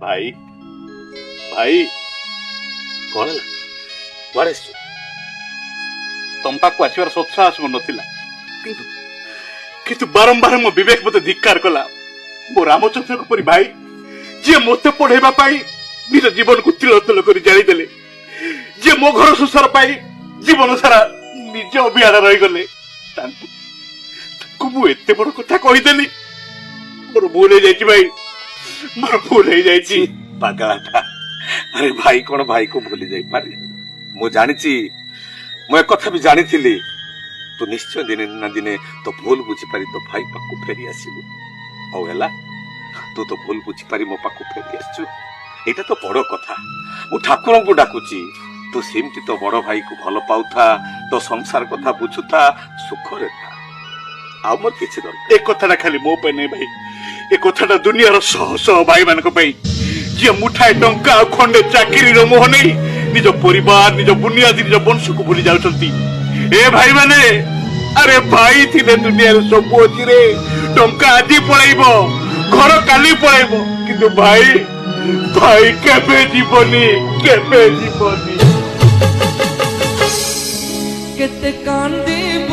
भाई भाई कौन है कुआड़े तुम पाक आसवर सत्साहस मन नथिला किंतु किंतु बारंबार मो विवेक मते धिक्कार कला मो रामचंद्र को परी भाई जे मते पढ़ेबा पाई निज जीवन को तिलतल करी जाली देले जे मो घर सुसार पाई जीवन सारा निज अभियान रही गले तांको मु एते बड़ कथा कहि देली मोर भूल हो जाई भाई मोर भूल हो जाई पागलाटा अरे भाई कौन भाई को भूली जाई पारे मु जानिची मु एक कथा भी जानी थी तू निश्चय दिने ना दिने तो भूल बुझी पारी तो भाई पाकू फेरी आसीबु औ हैला तू तो भूल बुझी पारी मो पाकू फेरी आसछु एटा तो बड़ कथा मु ठाकुर को डाकुची तू सेमती तो बड़ भाई को भल पाउथा तो संसार कथा बुझुता सुख रे था आ मोर किछि दर ए कथाटा खाली मो पे नहीं भाई ए कथाटा दुनिया रो सह सह भाई मान को पई जे मुठाए टंका आ खंडे चाकरी रो मोह नहीं निज परिवार निज बुनियादी निज वंश को भूली जाउछंती ए भाई माने अरे भाई थिले दुनिया रे सब अछि रे टंका आदि पळैबो घर काली पळैबो किंतु भाई भाई केबे जीवनी केते कांदी